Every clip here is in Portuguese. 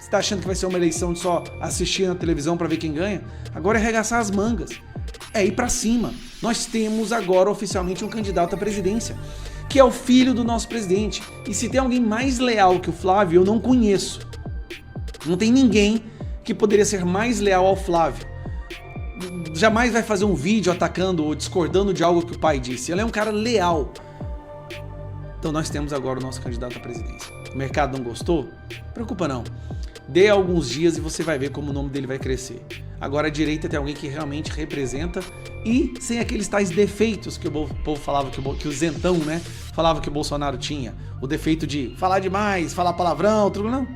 Você tá achando que vai ser uma eleição de só assistir na televisão para ver quem ganha? Agora é arregaçar as mangas. É ir para cima. Nós temos agora oficialmente um candidato à presidência, que é o filho do nosso presidente. E se tem alguém mais leal que o Flávio, eu não conheço. Não tem ninguém que poderia ser mais leal ao Flávio. Jamais vai fazer um vídeo atacando ou discordando de algo que o pai disse. Ele é um cara leal. Então nós temos agora o nosso candidato à presidência. O mercado não gostou? Preocupa não. Dê alguns dias e você vai ver como o nome dele vai crescer. Agora a direita tem alguém que realmente representa e sem aqueles tais defeitos que o povo falava, que o Zentão, né, falava que o Bolsonaro tinha. O defeito de falar demais, falar palavrão, tudo não.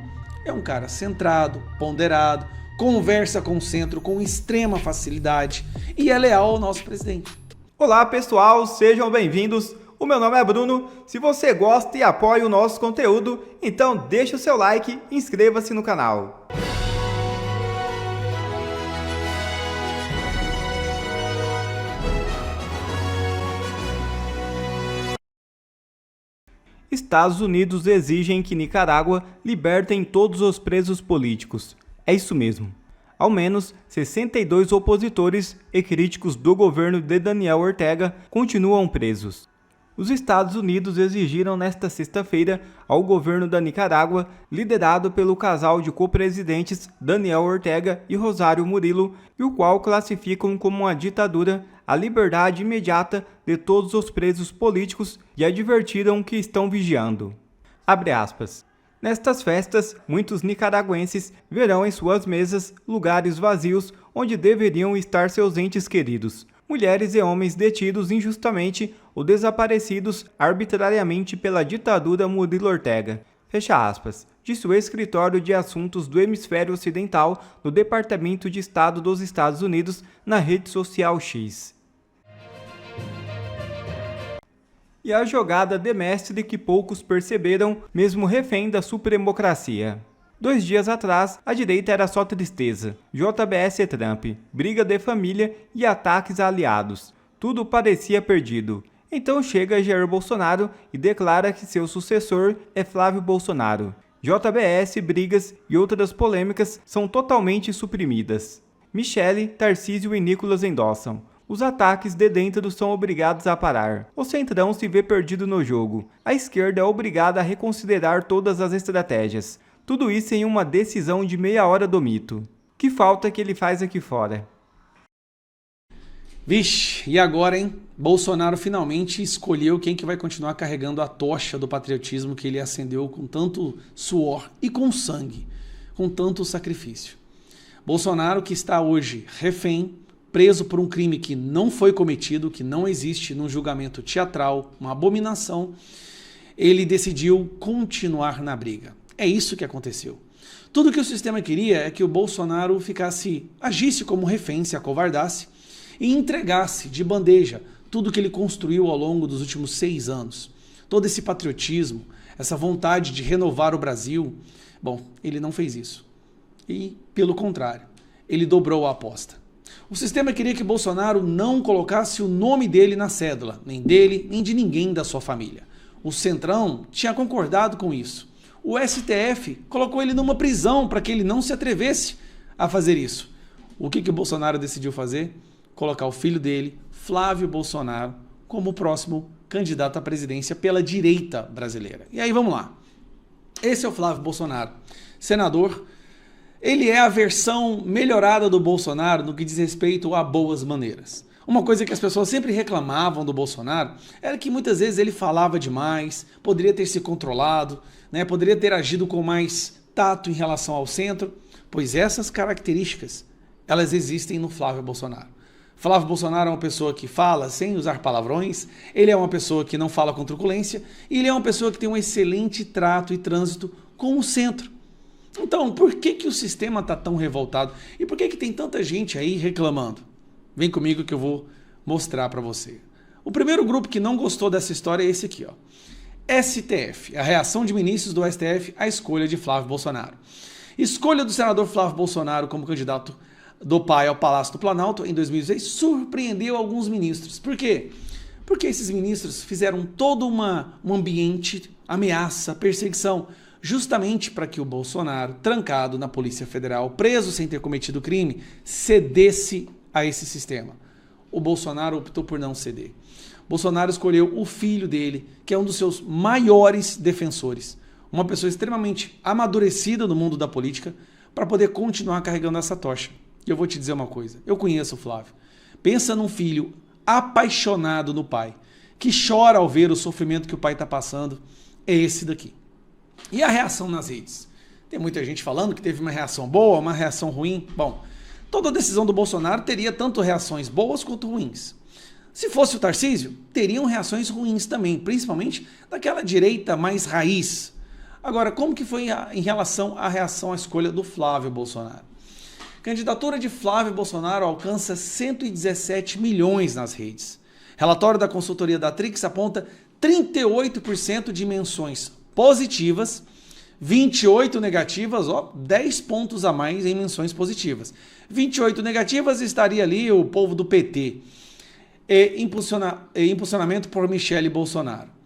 É um cara centrado, ponderado, conversa com o centro com extrema facilidade e é leal ao nosso presidente. Olá pessoal, sejam bem-vindos. O meu nome é Bruno. Se você gosta e apoia o nosso conteúdo, então deixa o seu like e inscreva-se no canal. Estados Unidos exigem que Nicarágua libertem todos os presos políticos. É isso mesmo. Ao menos 62 opositores e críticos do governo de Daniel Ortega continuam presos. Os Estados Unidos exigiram nesta sexta-feira ao governo da Nicarágua, liderado pelo casal de co-presidentes Daniel Ortega e Rosário Murillo, e o qual classificam como uma ditadura, a liberdade imediata de todos os presos políticos e advertiram que estão vigiando. Abre aspas. Nestas festas, muitos nicaragüenses verão em suas mesas lugares vazios onde deveriam estar seus entes queridos. Mulheres e homens detidos injustamente ou desaparecidos arbitrariamente pela ditadura Murilo Ortega. Fecha aspas, disse o escritório de assuntos do hemisfério ocidental do Departamento de Estado dos Estados Unidos na rede social X. E a jogada de mestre que poucos perceberam, mesmo refém da supremocracia. 2 dias atrás, a direita era só tristeza, JBS e Trump, briga de família e ataques a aliados. Tudo parecia perdido. Então chega Jair Bolsonaro e declara que seu sucessor é Flávio Bolsonaro. JBS, brigas e outras polêmicas são totalmente suprimidas. Michele, Tarcísio e Nicolas endossam. Os ataques de dentro são obrigados a parar. O centrão se vê perdido no jogo. A esquerda é obrigada a reconsiderar todas as estratégias. Tudo isso em uma decisão de meia hora do mito. Que falta que ele faz aqui fora? Vixe, e agora, hein? Bolsonaro finalmente escolheu quem que vai continuar carregando a tocha do patriotismo que ele acendeu com tanto suor e com sangue, com tanto sacrifício. Bolsonaro que está hoje refém, preso por um crime que não foi cometido, que não existe num julgamento teatral, uma abominação, ele decidiu continuar na briga. É isso que aconteceu. Tudo que o sistema queria é que o Bolsonaro agisse como refém, se acovardasse e entregasse de bandeja tudo que ele construiu ao longo dos últimos 6 anos. Todo esse patriotismo, essa vontade de renovar o Brasil. Bom, ele não fez isso. E, pelo contrário, ele dobrou a aposta. O sistema queria que Bolsonaro não colocasse o nome dele na cédula, nem dele, nem de ninguém da sua família. O Centrão tinha concordado com isso. O STF colocou ele numa prisão para que ele não se atrevesse a fazer isso. O que o Bolsonaro decidiu fazer? Colocar o filho dele, Flávio Bolsonaro, como o próximo candidato à presidência pela direita brasileira. E aí vamos lá. Esse é o Flávio Bolsonaro, senador. Ele é a versão melhorada do Bolsonaro no que diz respeito a boas maneiras. Uma coisa que as pessoas sempre reclamavam do Bolsonaro era que muitas vezes ele falava demais, poderia ter se controlado, né, poderia ter agido com mais tato em relação ao centro, pois essas características, elas existem no Flávio Bolsonaro. Flávio Bolsonaro é uma pessoa que fala sem usar palavrões, ele é uma pessoa que não fala com truculência e ele é uma pessoa que tem um excelente trato e trânsito com o centro. Então, por que o sistema está tão revoltado? E por que tem tanta gente aí reclamando? Vem comigo que eu vou mostrar para você. O primeiro grupo que não gostou dessa história é esse aqui, ó. STF, a reação de ministros do STF à escolha de Flávio Bolsonaro. Escolha do senador Flávio Bolsonaro como candidato do pai ao Palácio do Planalto em 2006 surpreendeu alguns ministros. Por quê? Porque esses ministros fizeram todo um ambiente, ameaça, perseguição justamente para que o Bolsonaro, trancado na Polícia Federal, preso sem ter cometido crime, cedesse a esse sistema. O Bolsonaro optou por não ceder. Bolsonaro escolheu o filho dele, que é um dos seus maiores defensores, uma pessoa extremamente amadurecida no mundo da política, para poder continuar carregando essa tocha. E eu vou te dizer uma coisa, eu conheço o Flávio. Pensa num filho apaixonado no pai, que chora ao ver o sofrimento que o pai está passando, é esse daqui. E a reação nas redes? Tem muita gente falando que teve uma reação boa, uma reação ruim. Bom, toda decisão do Bolsonaro teria tanto reações boas quanto ruins. Se fosse o Tarcísio, teriam reações ruins também, principalmente daquela direita mais raiz. Agora, como que foi em relação à reação à escolha do Flávio Bolsonaro? A candidatura de Flávio Bolsonaro alcança 117 milhões nas redes. Relatório da consultoria da Trix aponta 38% de menções positivas, 28 negativas, 10 pontos a mais em menções positivas. 28 negativas estaria ali o povo do PT. Impulsionamento por Michele Bolsonaro.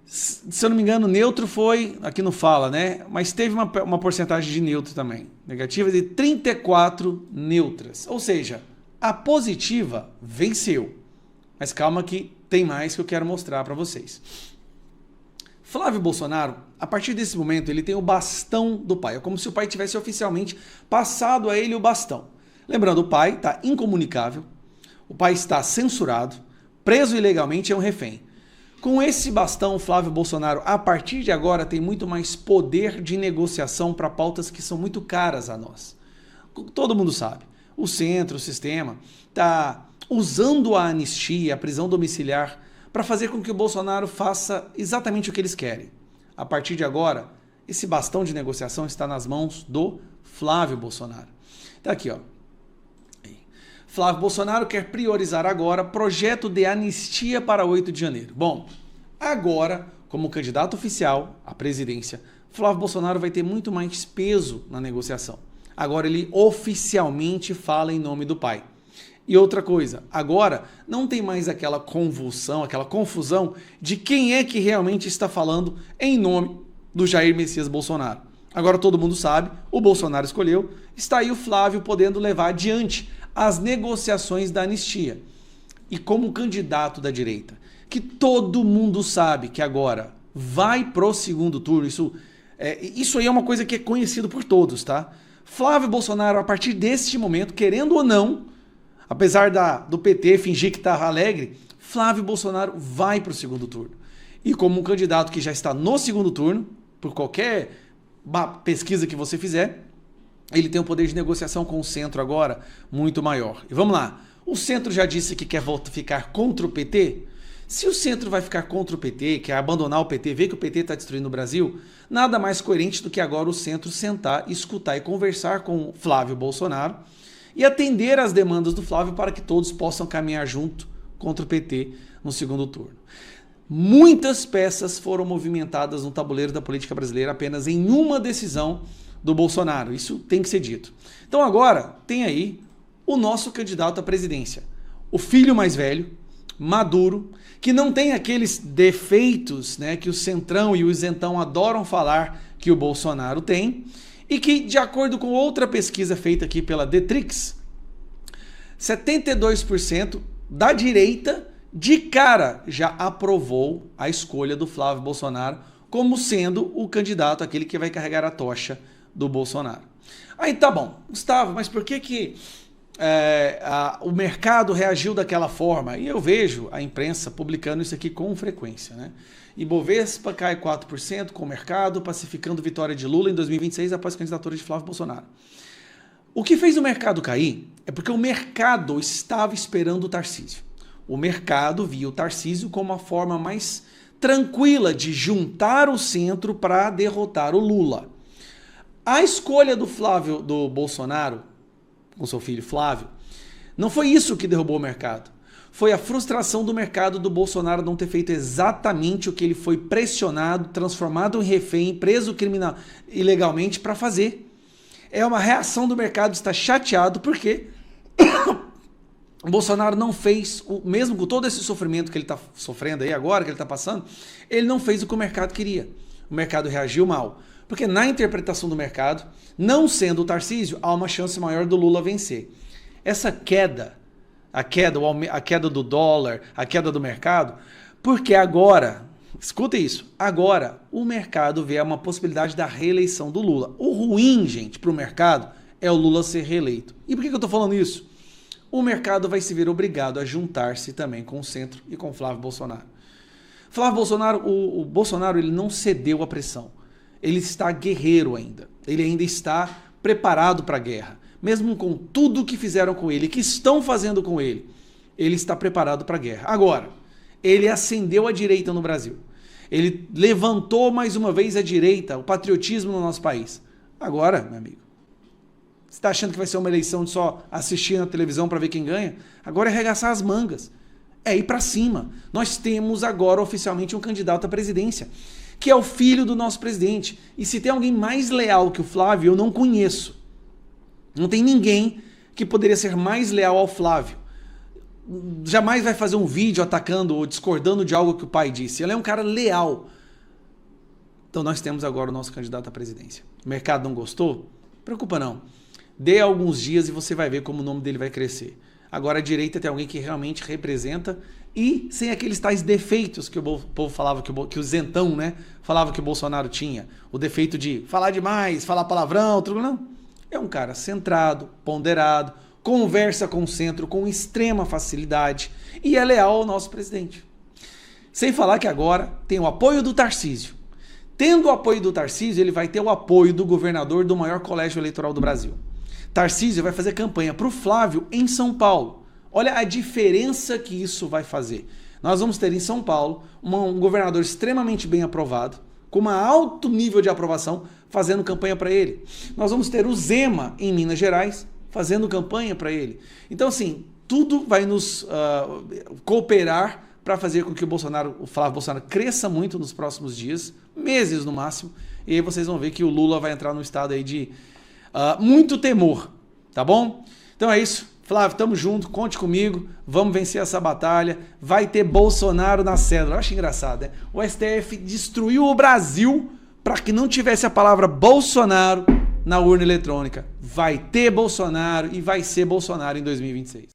Se eu não me engano, neutro foi, aqui não fala, né? Mas teve uma porcentagem de neutro também. Negativa de 34 neutras. Ou seja, a positiva venceu. Mas calma que tem mais que eu quero mostrar para vocês. Flávio Bolsonaro, a partir desse momento, ele tem o bastão do pai. É como se o pai tivesse oficialmente passado a ele o bastão. Lembrando, o pai está incomunicável, o pai está censurado, preso ilegalmente, é um refém. Com esse bastão, Flávio Bolsonaro, a partir de agora, tem muito mais poder de negociação para pautas que são muito caras a nós. Todo mundo sabe. O centro, o sistema, está usando a anistia, a prisão domiciliar, para fazer com que o Bolsonaro faça exatamente o que eles querem. A partir de agora, esse bastão de negociação está nas mãos do Flávio Bolsonaro. Está aqui, ó. Flávio Bolsonaro quer priorizar agora projeto de anistia para 8 de janeiro. Bom, agora, como candidato oficial à presidência, Flávio Bolsonaro vai ter muito mais peso na negociação. Agora ele oficialmente fala em nome do pai. E outra coisa, agora não tem mais aquela convulsão, aquela confusão de quem é que realmente está falando em nome do Jair Messias Bolsonaro. Agora todo mundo sabe, o Bolsonaro escolheu, está aí o Flávio podendo levar adiante as negociações da anistia. E como candidato da direita, que todo mundo sabe que agora vai pro segundo turno, isso aí é uma coisa que é conhecido por todos, tá? Flávio Bolsonaro, a partir deste momento, querendo ou não, apesar do PT fingir que está alegre, Flávio Bolsonaro vai para o segundo turno. E como um candidato que já está no segundo turno, por qualquer pesquisa que você fizer, ele tem um poder de negociação com o centro agora muito maior. E vamos lá, o centro já disse que quer ficar contra o PT? Se o centro vai ficar contra o PT, quer abandonar o PT, ver que o PT está destruindo o Brasil, nada mais coerente do que agora o centro sentar, escutar e conversar com Flávio Bolsonaro e atender às demandas do Flávio para que todos possam caminhar junto contra o PT no segundo turno. Muitas peças foram movimentadas no tabuleiro da política brasileira apenas em uma decisão do Bolsonaro. Isso tem que ser dito. Então agora tem aí o nosso candidato à presidência. O filho mais velho, maduro, que não tem aqueles defeitos, né, que o Centrão e o Isentão adoram falar que o Bolsonaro tem, e que, de acordo com outra pesquisa feita aqui pela Detrix, 72% da direita de cara já aprovou a escolha do Flávio Bolsonaro como sendo o candidato, aquele que vai carregar a tocha do Bolsonaro. Aí tá bom, Gustavo, mas por que o mercado reagiu daquela forma? E eu vejo a imprensa publicando isso aqui com frequência, né? Ibovespa cai 4% com o mercado, pacificando vitória de Lula em 2026 após a candidatura de Flávio Bolsonaro. O que fez o mercado cair é porque o mercado estava esperando o Tarcísio. O mercado via o Tarcísio como a forma mais tranquila de juntar o centro para derrotar o Lula. A escolha do Bolsonaro, com seu filho Flávio, não foi isso que derrubou o mercado. Foi a frustração do mercado do Bolsonaro não ter feito exatamente o que ele foi pressionado, transformado em refém, preso criminal ilegalmente para fazer. É uma reação do mercado, está chateado porque o Bolsonaro não fez, mesmo com todo esse sofrimento que ele está sofrendo aí agora, que ele está passando, ele não fez o que o mercado queria. O mercado reagiu mal. Porque na interpretação do mercado, não sendo o Tarcísio, há uma chance maior do Lula vencer. Essa queda, a queda do dólar, a queda do mercado, porque agora, escuta isso, agora o mercado vê uma possibilidade da reeleição do Lula. O ruim, gente, para o mercado é o Lula ser reeleito. E por que eu estou falando isso? O mercado vai se ver obrigado a juntar-se também com o centro e com o Flávio Bolsonaro. Flávio Bolsonaro, o Bolsonaro, ele não cedeu à pressão. Ele está guerreiro ainda. Ele ainda está preparado para a guerra. Mesmo com tudo que fizeram com ele, que estão fazendo com ele, ele está preparado para a guerra. Agora, ele acendeu a direita no Brasil. Ele levantou mais uma vez a direita, o patriotismo no nosso país. Agora, meu amigo, você está achando que vai ser uma eleição de só assistir na televisão para ver quem ganha? Agora é arregaçar as mangas. É ir para cima. Nós temos agora oficialmente um candidato à presidência, que é o filho do nosso presidente. E se tem alguém mais leal que o Flávio, eu não conheço. Não tem ninguém que poderia ser mais leal ao Flávio. Jamais vai fazer um vídeo atacando ou discordando de algo que o pai disse. Ele é um cara leal. Então nós temos agora o nosso candidato à presidência. O mercado não gostou? Preocupa não. Dê alguns dias e você vai ver como o nome dele vai crescer. Agora a direita tem alguém que realmente representa e sem aqueles tais defeitos que o povo falava, que o Zentão, né, falava que o Bolsonaro tinha. O defeito de falar demais, falar palavrão, tudo não. É um cara centrado, ponderado, conversa com o centro com extrema facilidade e é leal ao nosso presidente. Sem falar que agora tem o apoio do Tarcísio. Tendo o apoio do Tarcísio, ele vai ter o apoio do governador do maior colégio eleitoral do Brasil. Tarcísio vai fazer campanha para o Flávio em São Paulo. Olha a diferença que isso vai fazer. Nós vamos ter em São Paulo um governador extremamente bem aprovado, com um alto nível de aprovação, fazendo campanha para ele. Nós vamos ter o Zema em Minas Gerais, fazendo campanha para ele. Então, assim, tudo vai nos cooperar para fazer com que o Flávio Bolsonaro cresça muito nos próximos dias, meses no máximo, e aí vocês vão ver que o Lula vai entrar num estado aí de muito temor, tá bom? Então é isso. Flávio, tamo junto, conte comigo, vamos vencer essa batalha, vai ter Bolsonaro na cédula. Eu acho engraçado, né? O STF destruiu o Brasil para que não tivesse a palavra Bolsonaro na urna eletrônica. Vai ter Bolsonaro e vai ser Bolsonaro em 2026.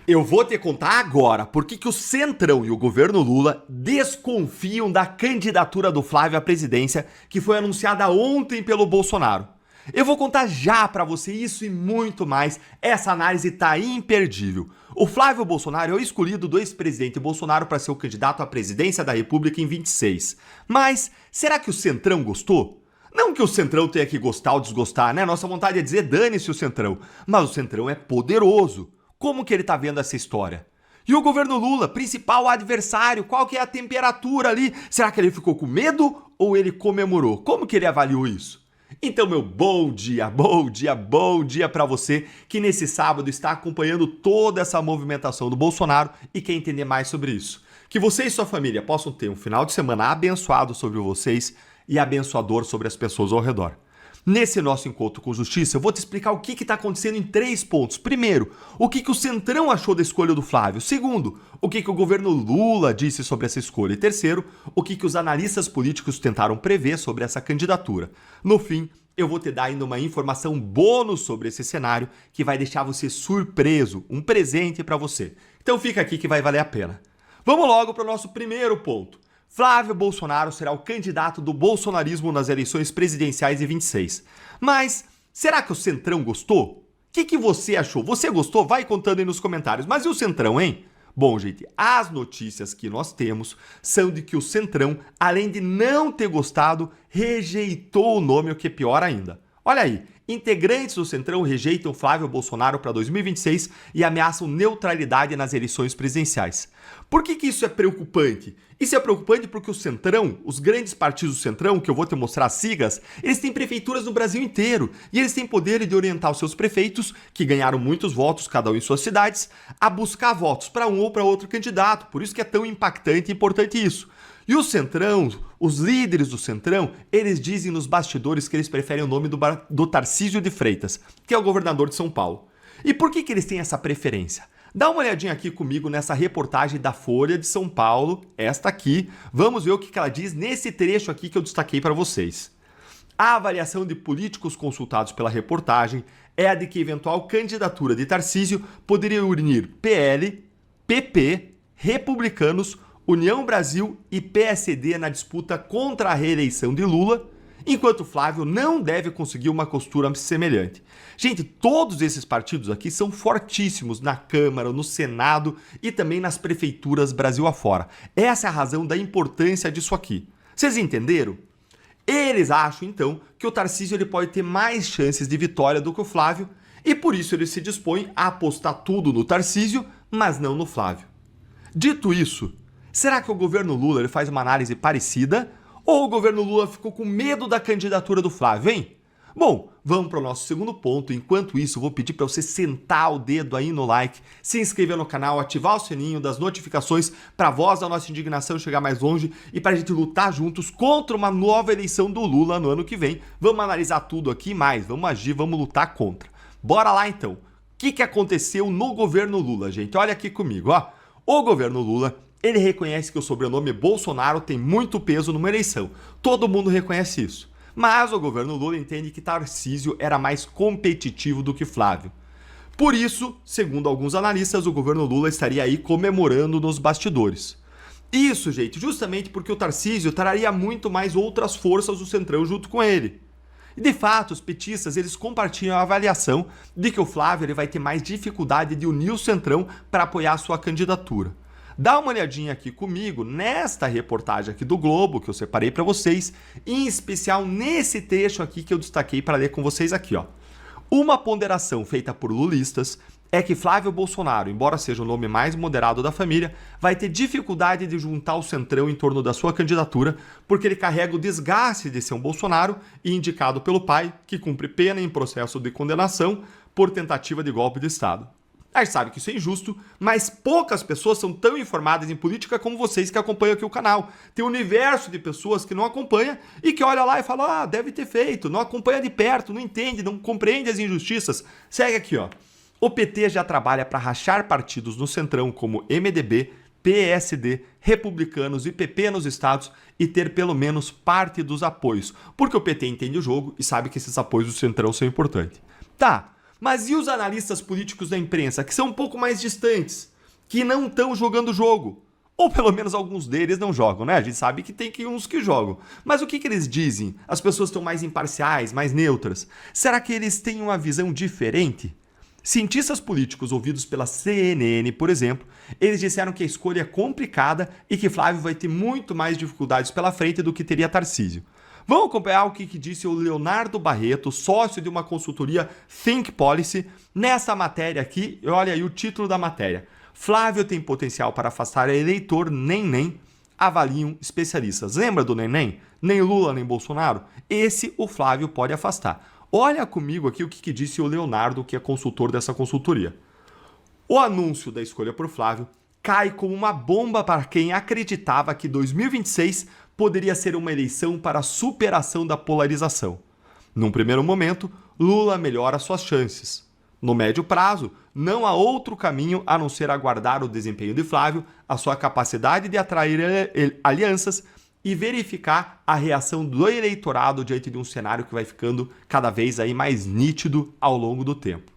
Eu vou te contar agora por que o Centrão e o governo Lula desconfiam da candidatura do Flávio à presidência que foi anunciada ontem pelo Bolsonaro. Eu vou contar já pra você isso e muito mais. Essa análise tá imperdível. O Flávio Bolsonaro é o escolhido do ex-presidente Bolsonaro para ser o candidato à presidência da República em 26. Mas será que o Centrão gostou? Não que o Centrão tenha que gostar ou desgostar, né? Nossa vontade é dizer dane-se o Centrão. Mas o Centrão é poderoso. Como que ele tá vendo essa história? E o governo Lula, principal adversário, qual que é a temperatura ali? Será que ele ficou com medo ou ele comemorou? Como que ele avaliou isso? Então, meu bom dia para você que nesse sábado está acompanhando toda essa movimentação do Bolsonaro e quer entender mais sobre isso. Que você e sua família possam ter um final de semana abençoado sobre vocês e abençoador sobre as pessoas ao redor. Nesse nosso encontro com justiça, eu vou te explicar o que está acontecendo em 3 pontos. Primeiro, o que o Centrão achou da escolha do Flávio. Segundo, o que o governo Lula disse sobre essa escolha. E terceiro, o que os analistas políticos tentaram prever sobre essa candidatura. No fim, eu vou te dar ainda uma informação bônus sobre esse cenário que vai deixar você surpreso, um presente para você. Então fica aqui que vai valer a pena. Vamos logo para o nosso primeiro ponto. Flávio Bolsonaro será o candidato do bolsonarismo nas eleições presidenciais de 26. Mas será que o Centrão gostou? O que você achou? Você gostou? Vai contando aí nos comentários. Mas e o Centrão, hein? Bom, gente, as notícias que nós temos são de que o Centrão, além de não ter gostado, rejeitou o nome, o que é pior ainda. Olha aí, integrantes do Centrão rejeitam Flávio Bolsonaro para 2026 e ameaçam neutralidade nas eleições presidenciais. Por que isso é preocupante? Isso é preocupante porque o Centrão, os grandes partidos do Centrão, que eu vou te mostrar as siglas, eles têm prefeituras no Brasil inteiro e eles têm poder de orientar os seus prefeitos, que ganharam muitos votos, cada um em suas cidades, a buscar votos para um ou para outro candidato. Por isso que é tão impactante e importante isso. E o Centrão, os líderes do Centrão, eles dizem nos bastidores que eles preferem o nome do Tarcísio de Freitas, que é o governador de São Paulo. E por que eles têm essa preferência? Dá uma olhadinha aqui comigo nessa reportagem da Folha de São Paulo, esta aqui. Vamos ver o que ela diz nesse trecho aqui que eu destaquei para vocês. A avaliação de políticos consultados pela reportagem é a de que a eventual candidatura de Tarcísio poderia unir PL, PP, Republicanos, União Brasil e PSD na disputa contra a reeleição de Lula, enquanto Flávio não deve conseguir uma costura semelhante. Gente, todos esses partidos aqui são fortíssimos na Câmara, no Senado e também nas prefeituras Brasil afora. Essa é a razão da importância disso aqui. Vocês entenderam? Eles acham, então, que o Tarcísio ele pode ter mais chances de vitória do que o Flávio e por isso ele se dispõe a apostar tudo no Tarcísio, mas não no Flávio. Dito isso, será que o governo Lula ele faz uma análise parecida ou o governo Lula ficou com medo da candidatura do Flávio, hein? Bom, vamos para o nosso segundo ponto. Enquanto isso, eu vou pedir para você sentar o dedo aí no like, se inscrever no canal, ativar o sininho das notificações para a voz da nossa indignação chegar mais longe e para a gente lutar juntos contra uma nova eleição do Lula no ano que vem. Vamos analisar tudo aqui mais, vamos agir, vamos lutar contra. Bora lá então. O que aconteceu no governo Lula, gente? Olha aqui comigo, ó. O governo Lula, ele reconhece que o sobrenome Bolsonaro tem muito peso numa eleição. Todo mundo reconhece isso. Mas o governo Lula entende que Tarcísio era mais competitivo do que Flávio. Por isso, segundo alguns analistas, o governo Lula estaria aí comemorando nos bastidores. Isso, gente, justamente porque o Tarcísio traria muito mais outras forças do Centrão junto com ele. E de fato, os petistas eles compartilham a avaliação de que o Flávio ele vai ter mais dificuldade de unir o Centrão para apoiar a sua candidatura. Dá uma olhadinha aqui comigo nesta reportagem aqui do Globo, que eu separei para vocês, em especial nesse trecho aqui que eu destaquei para ler com vocês aqui, ó. Uma ponderação feita por lulistas é que Flávio Bolsonaro, embora seja o nome mais moderado da família, vai ter dificuldade de juntar o Centrão em torno da sua candidatura, porque ele carrega o desgaste de ser um Bolsonaro e indicado pelo pai, que cumpre pena em processo de condenação por tentativa de golpe de Estado. A gente sabe que isso é injusto, mas poucas pessoas são tão informadas em política como vocês que acompanham aqui o canal. Tem um universo de pessoas que não acompanha e que olha lá e fala, deve ter feito, não acompanha de perto, não entende, não compreende as injustiças. Segue aqui, ó. O PT já trabalha para rachar partidos no Centrão como MDB, PSD, Republicanos e PP nos estados e ter pelo menos parte dos apoios, porque o PT entende o jogo e sabe que esses apoios do Centrão são importantes. Tá. Mas e os analistas políticos da imprensa, que são um pouco mais distantes, que não estão jogando o jogo? Ou pelo menos alguns deles não jogam, né? A gente sabe que tem uns que jogam. Mas o que eles dizem? As pessoas estão mais imparciais, mais neutras. Será que eles têm uma visão diferente? Cientistas políticos ouvidos pela CNN, por exemplo, eles disseram que a escolha é complicada e que Flávio vai ter muito mais dificuldades pela frente do que teria Tarcísio. Vamos acompanhar o que disse o Leonardo Barreto, sócio de uma consultoria Think Policy, nessa matéria aqui. Olha aí o título da matéria. Flávio tem potencial para afastar eleitor nem, avaliam especialistas. Lembra do nem? Nem Lula, nem Bolsonaro? Esse o Flávio pode afastar. Olha comigo aqui o que disse o Leonardo, que é consultor dessa consultoria. O anúncio da escolha por Flávio cai como uma bomba para quem acreditava que 2026 poderia ser uma eleição para a superação da polarização. Num primeiro momento, Lula melhora suas chances. No médio prazo, não há outro caminho a não ser aguardar o desempenho de Flávio, a sua capacidade de atrair alianças e verificar a reação do eleitorado diante de um cenário que vai ficando cada vez aí mais nítido ao longo do tempo.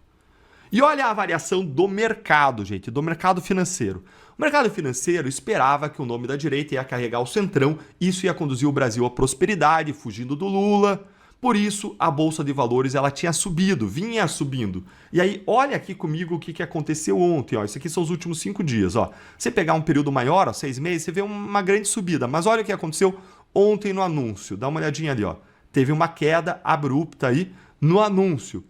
E olha a variação do mercado, gente, do mercado financeiro. O mercado financeiro esperava que o nome da direita ia carregar o Centrão, isso ia conduzir o Brasil à prosperidade, fugindo do Lula. Por isso, a Bolsa de Valores ela tinha subido, vinha subindo. E aí, olha aqui comigo o que aconteceu ontem. Ó. Isso aqui são os últimos 5 dias. Ó. Você pegar um período maior, ó, 6 meses, você vê uma grande subida. Mas olha o que aconteceu ontem no anúncio. Dá uma olhadinha ali. Ó. Teve uma queda abrupta aí no anúncio.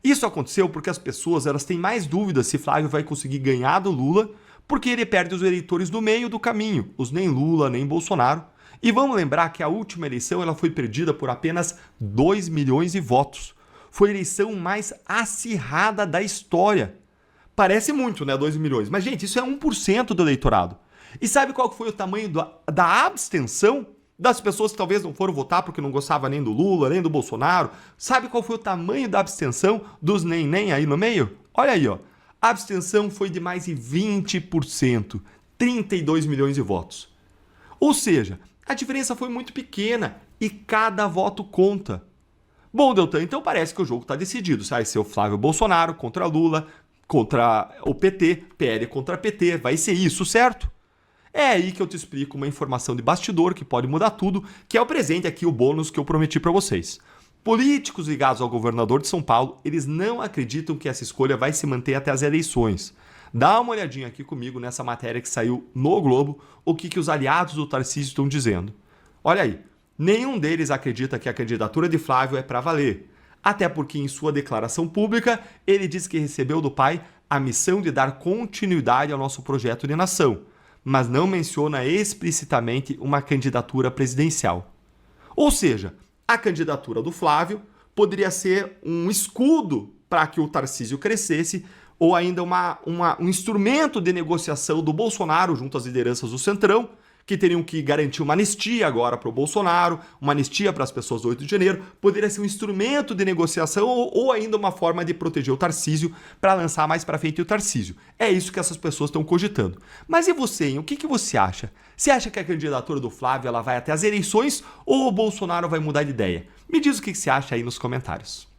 Isso aconteceu porque as pessoas elas têm mais dúvidas se Flávio vai conseguir ganhar do Lula, porque ele perde os eleitores do meio do caminho, os nem Lula, nem Bolsonaro. E vamos lembrar que a última eleição ela foi perdida por apenas 2 milhões de votos. Foi a eleição mais acirrada da história. Parece muito, né, 2 milhões. Mas, gente, isso é 1% do eleitorado. E sabe qual foi o tamanho da abstenção das pessoas que talvez não foram votar porque não gostavam nem do Lula, nem do Bolsonaro? Sabe qual foi o tamanho da abstenção dos nem aí no meio? Olha aí, ó. A abstenção foi de mais de 20%, 32 milhões de votos. Ou seja, a diferença foi muito pequena e cada voto conta. Bom, Deltan, então parece que o jogo está decidido. Vai ser o Flávio Bolsonaro contra Lula, contra o PT, PL contra PT, vai ser isso, certo? É aí que eu te explico uma informação de bastidor que pode mudar tudo, que é o presente aqui, o bônus que eu prometi para vocês. Políticos ligados ao governador de São Paulo, eles não acreditam que essa escolha vai se manter até as eleições. Dá uma olhadinha aqui comigo nessa matéria que saiu no Globo, o que os aliados do Tarcísio estão dizendo. Olha aí, nenhum deles acredita que a candidatura de Flávio é para valer. Até porque em sua declaração pública, ele diz que recebeu do pai a missão de dar continuidade ao nosso projeto de nação, mas não menciona explicitamente uma candidatura presidencial. Ou seja, a candidatura do Flávio poderia ser um escudo para que o Tarcísio crescesse, ou ainda um instrumento de negociação do Bolsonaro junto às lideranças do Centrão, que teriam que garantir uma anistia agora para o Bolsonaro, uma anistia para as pessoas do 8 de janeiro, poderia ser um instrumento de negociação ou ainda uma forma de proteger o Tarcísio para lançar mais para frente o Tarcísio. É isso que essas pessoas estão cogitando. Mas e você, hein? O que você acha? Você acha que a candidatura do Flávio ela vai até as eleições ou o Bolsonaro vai mudar de ideia? Me diz o que você acha aí nos comentários.